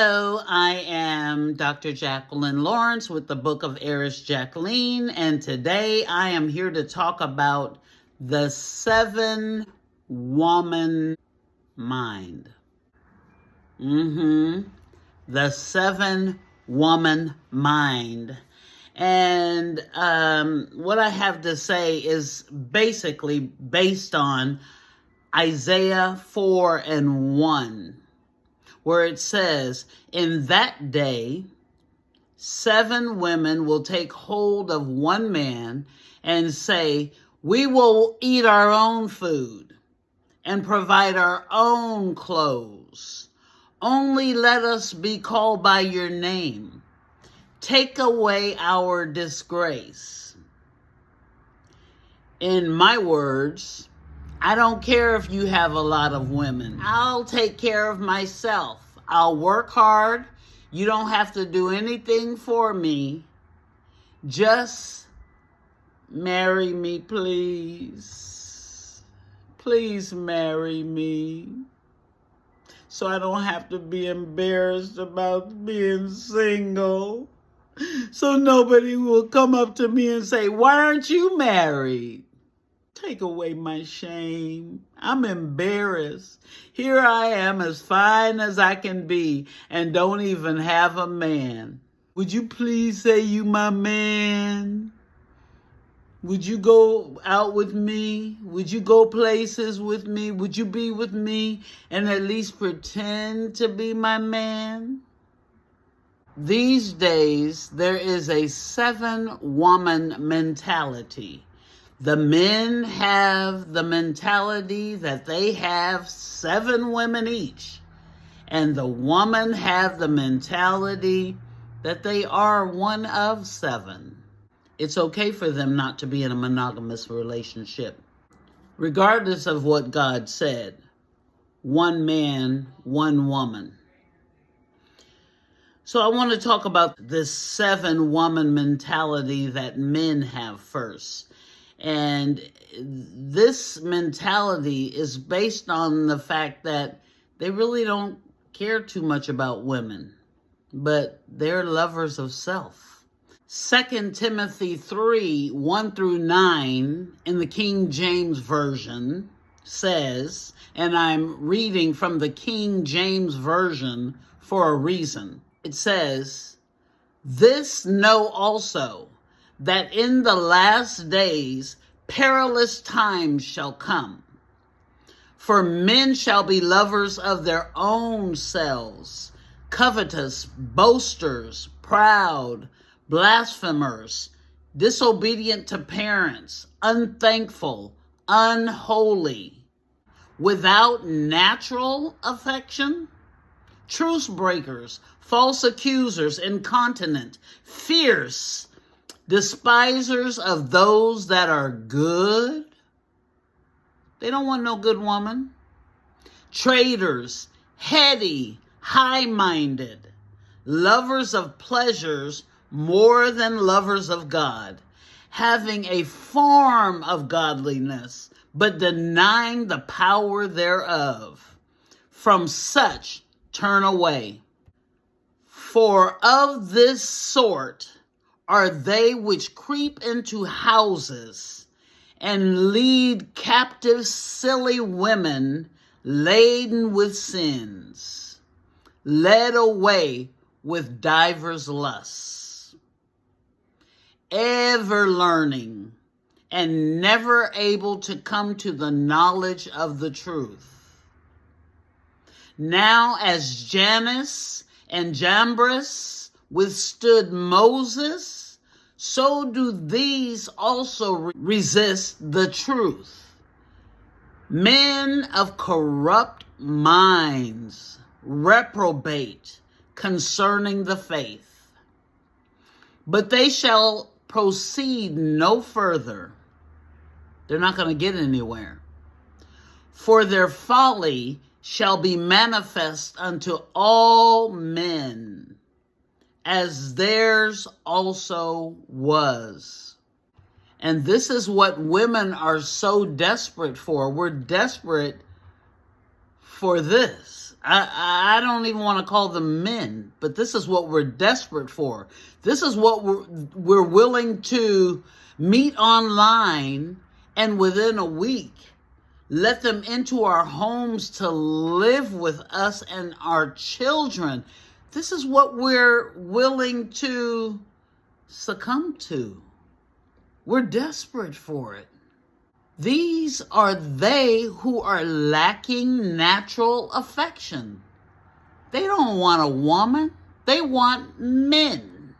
Hello, I am Dr. Jacqueline Lawrence with the Book of Heiress Jacqueline, and today I am here to talk about the 7-woman mind. The 7-woman mind. And what I have to say is basically based on Isaiah 4:1. Where it says, in that day, 7 women will take hold of one man and say, we will eat our own food and provide our own clothes. Only let us be called by your name. Take away our disgrace. In my words, I don't care if you have a lot of women. I'll take care of myself. I'll work hard. You don't have to do anything for me. Just marry me, please. Please marry me. So I don't have to be embarrassed about being single. So nobody will come up to me and say, why aren't you married? Take away my shame. I'm embarrassed. Here I am as fine as I can be and don't even have a man. Would you please say you my man? Would you go out with me? Would you go places with me? Would you be with me and at least pretend to be my man? These days, there is a 7-woman mentality. The men have the mentality that they have 7 women each. And the women have the mentality that they are one of 7. It's okay for them not to be in a monogamous relationship. Regardless of what God said, 1 man, 1 woman. So I want to talk about this 7-woman mentality that men have first. And this mentality is based on the fact that they really don't care too much about women, but they're lovers of self. 2 Timothy 3:1-9 in the King James Version says, and I'm reading from the King James Version for a reason. It says, this know also, that in the last days perilous times shall come. For men shall be lovers of their own selves, covetous, boasters, proud, blasphemers, disobedient to parents, unthankful, unholy, without natural affection, truce breakers, false accusers, incontinent, fierce, despisers of those that are good. They don't want no good woman. Traitors, heady, high-minded, lovers of pleasures more than lovers of God, having a form of godliness, but denying the power thereof. From such turn away. For of this sort are they which creep into houses and lead captive silly women laden with sins, led away with divers lusts, ever learning and never able to come to the knowledge of the truth. Now as Jannes and Jambres withstood Moses, so do these also resist the truth. Men of corrupt minds, reprobate concerning the faith. But they shall proceed no further. They're not going to get anywhere. For their folly shall be manifest unto all men, as theirs also was. And this is what women are so desperate for. We're desperate for this. I don't even want to call them men, but this is what we're desperate for. This is what we're willing to meet online, and within a week, let them into our homes to live with us and our children. This is what we're willing to succumb to. We're desperate for it. These are they who are lacking natural affection. They don't want a woman. They want men.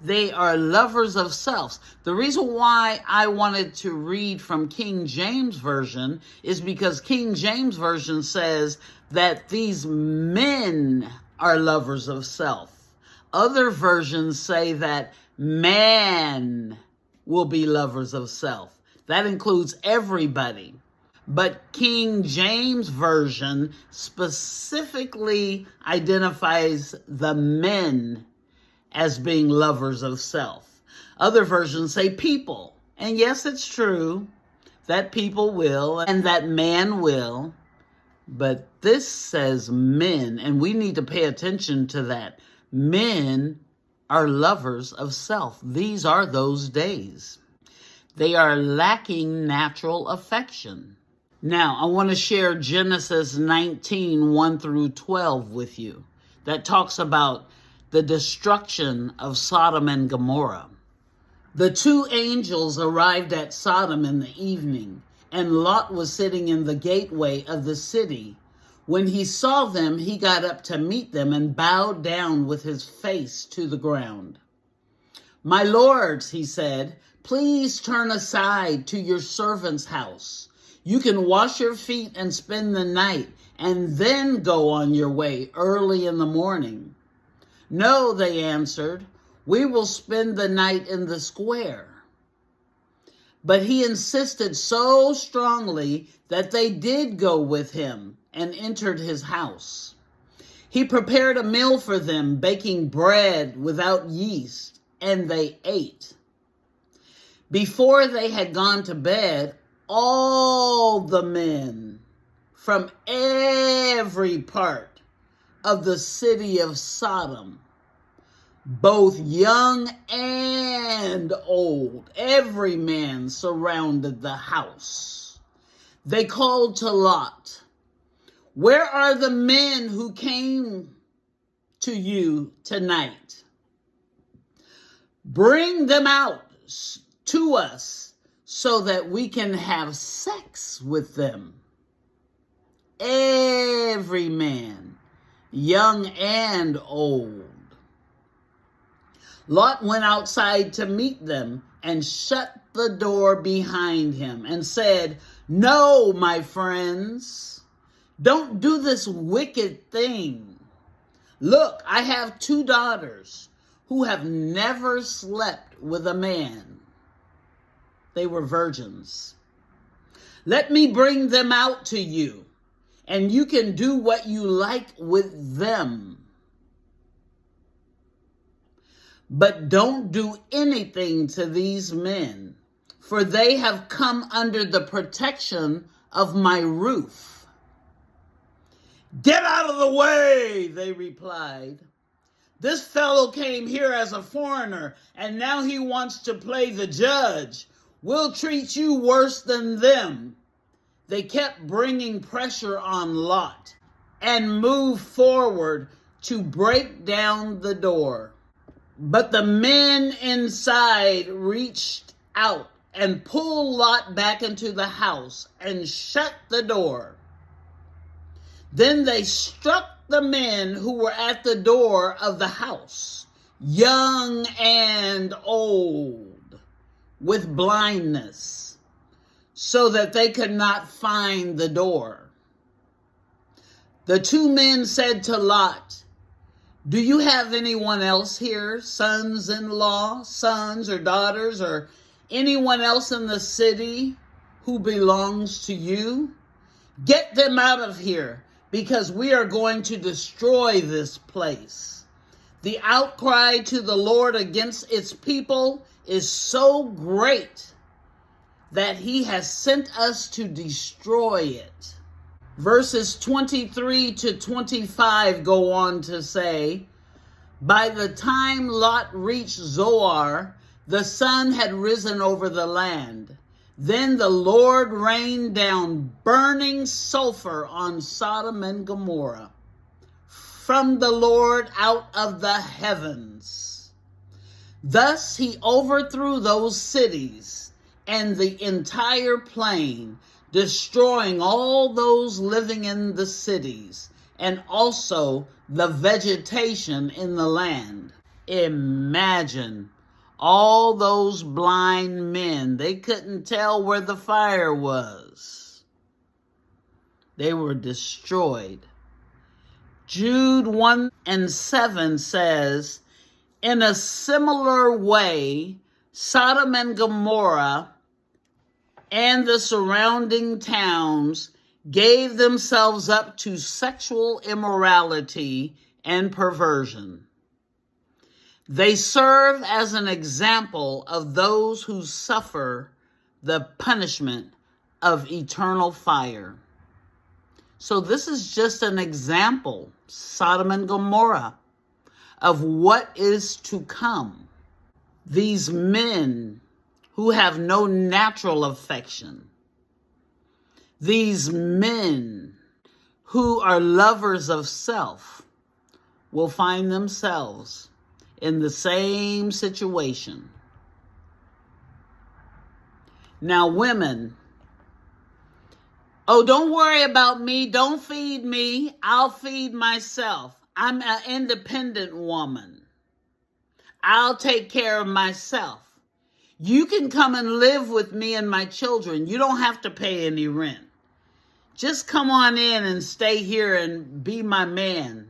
They are lovers of self. The reason why I wanted to read from King James Version is because King James Version says that these men are lovers of self. Other versions say that man will be lovers of self. That includes everybody. But King James Version specifically identifies the men as being lovers of self. Other versions say people. And yes, it's true that people will and that man will. But this says men, and we need to pay attention to that. Men are lovers of self. These are those days. They are lacking natural affection. Now, I want to share Genesis 19, 1 through 12 with you. That talks about the destruction of Sodom and Gomorrah. The two angels arrived at Sodom in the evening, and Lot was sitting in the gateway of the city. When he saw them, he got up to meet them and bowed down with his face to the ground. "My lords," he said, "please turn aside to your servant's house. You can wash your feet and spend the night, and then go on your way early in the morning." "No," they answered, "we will spend the night in the square." But he insisted so strongly that they did go with him and entered his house. He prepared a meal for them, baking bread without yeast, and they ate. Before they had gone to bed, all the men from every part of the city of Sodom, both young and old, every man surrounded the house. They called to Lot, "Where are the men who came to you tonight? Bring them out to us so that we can have sex with them." Every man, young and old. Lot went outside to meet them and shut the door behind him and said, "No, my friends, don't do this wicked thing. Look, I have 2 daughters who have never slept with a man. They were virgins. Let me bring them out to you, and you can do what you like with them. But don't do anything to these men, for they have come under the protection of my roof." "Get out of the way," they replied. "This fellow came here as a foreigner, and now he wants to play the judge. We'll treat you worse than them." They kept bringing pressure on Lot and moved forward to break down the door. But the men inside reached out and pulled Lot back into the house and shut the door. Then they struck the men who were at the door of the house, young and old, with blindness, so that they could not find the door. The 2 men said to Lot, "Do you have anyone else here, sons-in-law, sons or daughters, or anyone else in the city who belongs to you? Get them out of here, because we are going to destroy this place. The outcry to the Lord against its people is so great that he has sent us to destroy it." Verses 23 to 25 go on to say, by the time Lot reached Zoar, the sun had risen over the land. Then the Lord rained down burning sulfur on Sodom and Gomorrah from the Lord out of the heavens. Thus he overthrew those cities and the entire plain, destroying all those living in the cities and also the vegetation in the land. Imagine all those blind men. They couldn't tell where the fire was. They were destroyed. Jude 1 and 7 says, in a similar way, Sodom and Gomorrah and the surrounding towns gave themselves up to sexual immorality and perversion. They serve as an example of those who suffer the punishment of eternal fire. So this is just an example, Sodom and Gomorrah, of what is to come. These men who have no natural affection, these men who are lovers of self, will find themselves in the same situation. Now, women, oh, don't worry about me. Don't feed me. I'll feed myself. I'm an independent woman. I'll take care of myself. You can come and live with me and my children. You don't have to pay any rent. Just come on in and stay here and be my man.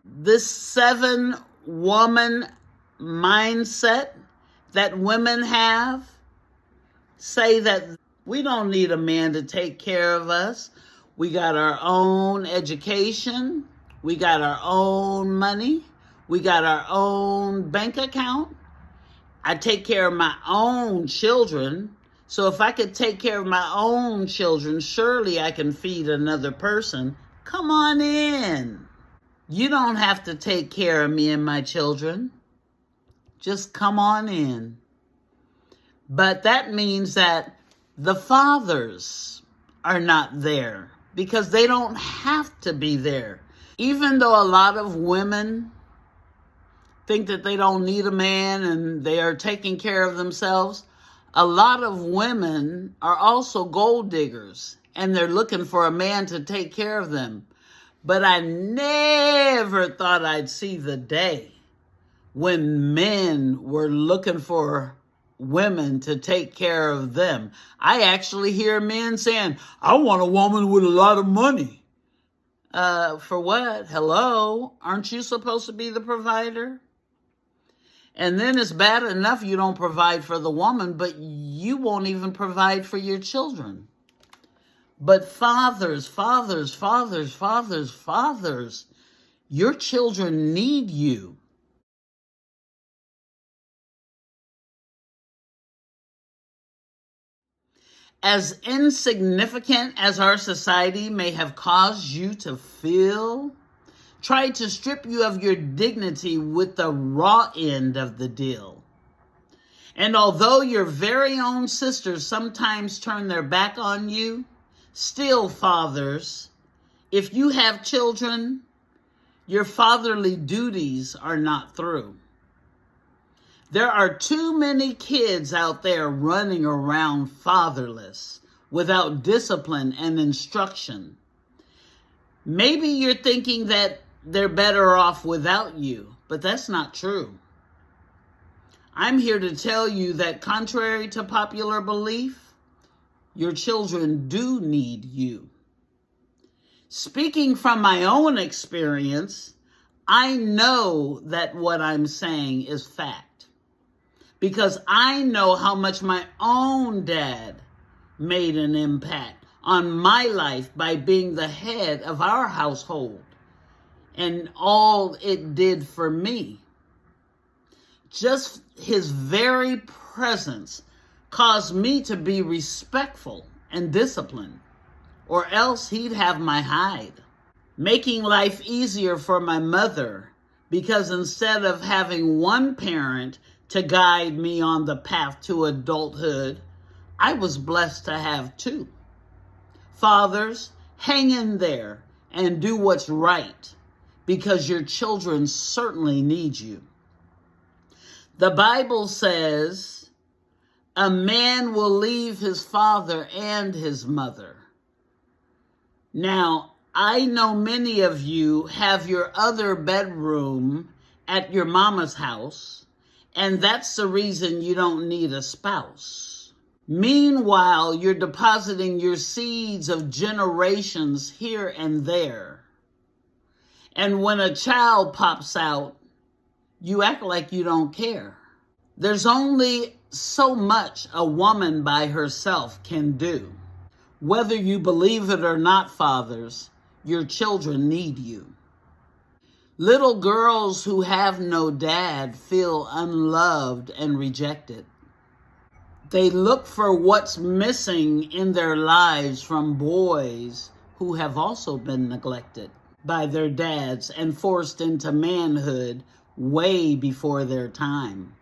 This 7-woman mindset that women have say that we don't need a man to take care of us. We got our own education. We got our own money. We got our own bank account. I take care of my own children. So if I could take care of my own children, surely I can feed another person. Come on in. You don't have to take care of me and my children. Just come on in. But that means that the fathers are not there because they don't have to be there. Even though a lot of women think that they don't need a man and they are taking care of themselves, a lot of women are also gold diggers and they're looking for a man to take care of them. But I never thought I'd see the day when men were looking for women to take care of them. I actually hear men saying, I want a woman with a lot of money. For what? Hello? Aren't you supposed to be the provider? And then it's bad enough you don't provide for the woman, but you won't even provide for your children. But fathers, your children need you. As insignificant as our society may have caused you to feel, tried to strip you of your dignity with the raw end of the deal. And although your very own sisters sometimes turn their back on you, still, fathers, if you have children, your fatherly duties are not through. There are too many kids out there running around fatherless, without discipline and instruction. Maybe you're thinking that they're better off without you, but that's not true. I'm here to tell you that contrary to popular belief, your children do need you. Speaking from my own experience, I know that what I'm saying is fact. Because I know how much my own dad made an impact on my life by being the head of our household and all it did for me. Just his very presence caused me to be respectful and disciplined, or else he'd have my hide. Making life easier for my mother, because instead of having one parent to guide me on the path to adulthood, I was blessed to have two. Fathers, hang in there and do what's right, because your children certainly need you. The Bible says, a man will leave his father and his mother. Now, I know many of you have your other bedroom at your mama's house, and that's the reason you don't need a spouse. Meanwhile, you're depositing your seeds of generations here and there. And when a child pops out, you act like you don't care. There's only so much a woman by herself can do. Whether you believe it or not, fathers, your children need you. Little girls who have no dad feel unloved and rejected. They look for what's missing in their lives from boys who have also been neglected by their dads and forced into manhood way before their time.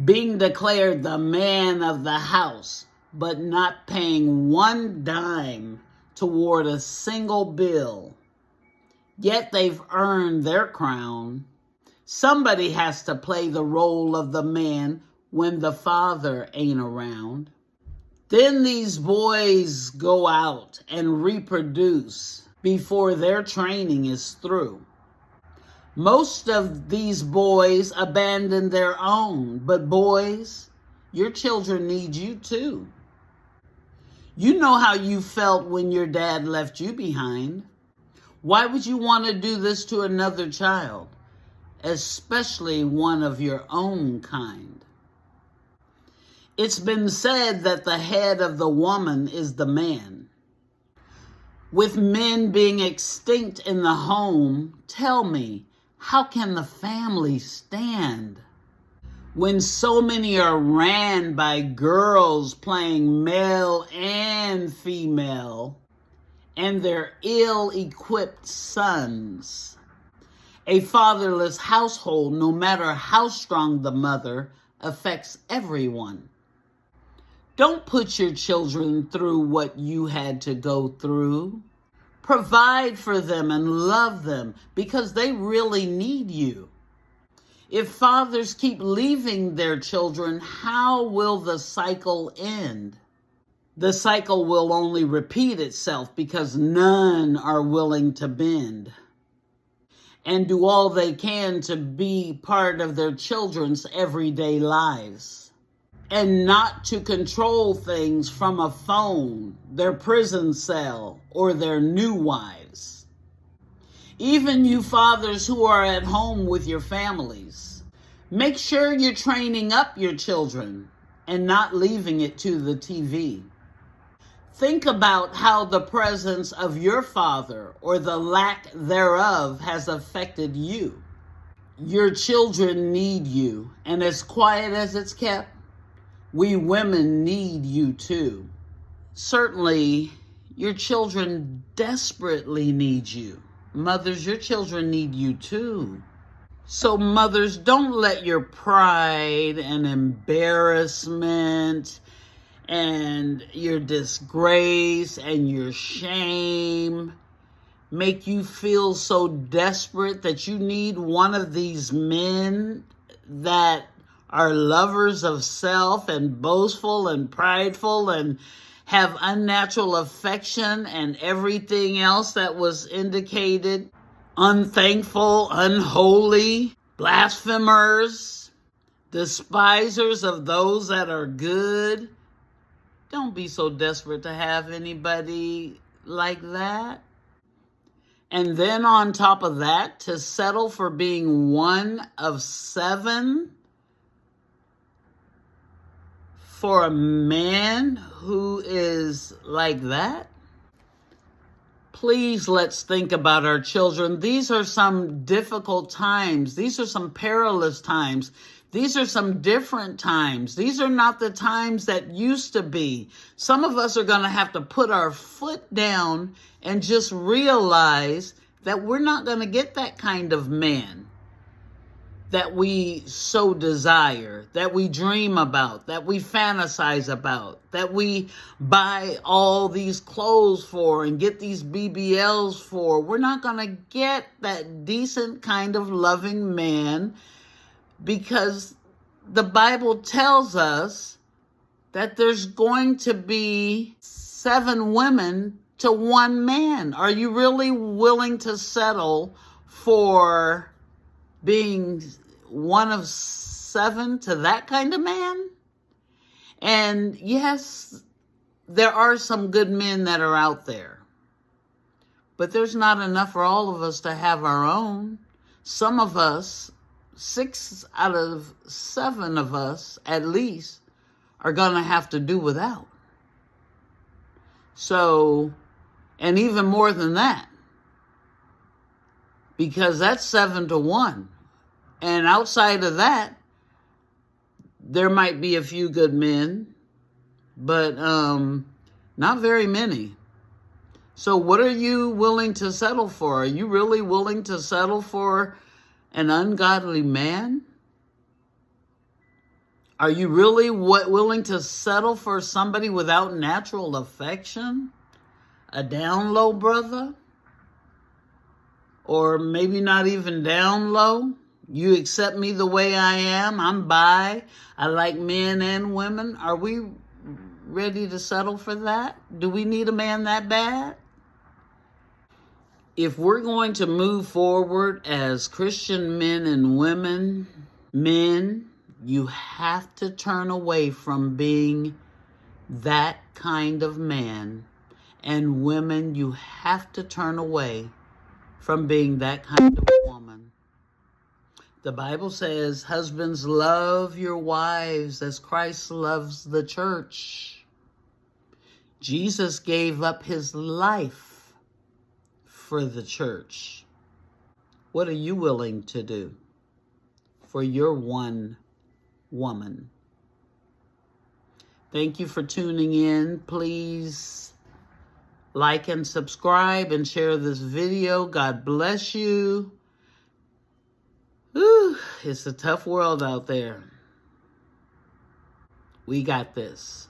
Being declared the man of the house, but not paying one dime toward a single bill. Yet they've earned their crown. Somebody has to play the role of the man when the father ain't around. Then these boys go out and reproduce before their training is through. Most of these boys abandon their own, but boys, your children need you too. You know how you felt when your dad left you behind. Why would you want to do this to another child, especially one of your own kind? It's been said that the head of the woman is the man. With men being extinct in the home, tell me, how can the family stand when so many are ran by girls playing male and female and their ill-equipped sons? A fatherless household, no matter how strong the mother, affects everyone. Don't put your children through what you had to go through. Provide for them and love them because they really need you. If fathers keep leaving their children, how will the cycle end? The cycle will only repeat itself because none are willing to bend and do all they can to be part of their children's everyday lives and not to control things from a phone, their prison cell, or their new wives. Even you fathers who are at home with your families, make sure you're training up your children and not leaving it to the TV. Think about how the presence of your father or the lack thereof has affected you. Your children need you, and as quiet as it's kept, we women need you too. Certainly, your children desperately need you. Mothers, your children need you too. So mothers, don't let your pride and embarrassment and your disgrace and your shame make you feel so desperate that you need one of these men that are lovers of self and boastful and prideful and have unnatural affection and everything else that was indicated, unthankful, unholy, blasphemers, despisers of those that are good. Don't be so desperate to have anybody like that. And then on top of that, to settle for being one of 7 for a man who is like that? Please, let's think about our children. These are some difficult times. These are some perilous times. These are some different times. These are not the times that used to be. Some of us are going to have to put our foot down and just realize that we're not going to get that kind of man that we so desire, that we dream about, that we fantasize about, that we buy all these clothes for and get these BBLs for. We're not going to get that decent kind of loving man, because the Bible tells us that there's going to be 7 women to 1 man. Are you really willing to settle for being one of 7 to that kind of man? And yes, there are some good men that are out there, but there's not enough for all of us to have our own. Some of us, 6 out of 7 of us at least, are going to have to do without. So, and even more than that, because that's 7 to 1. And outside of that, there might be a few good men, but not very many. So what are you willing to settle for? Are you really willing to settle for an ungodly man? Are you really willing to settle for somebody without natural affection? A down low brother? Or maybe not even down low? You accept me the way I am. I'm bi. I like men and women. Are we ready to settle for that? Do we need a man that bad? If we're going to move forward as Christian men and women, men, you have to turn away from being that kind of man. And women, you have to turn away from being that kind of woman. The Bible says, husbands, love your wives as Christ loves the church. Jesus gave up his life for the church. What are you willing to do for your one woman? Thank you for tuning in. Please like and subscribe and share this video. God bless you. Whew, it's a tough world out there. We got this.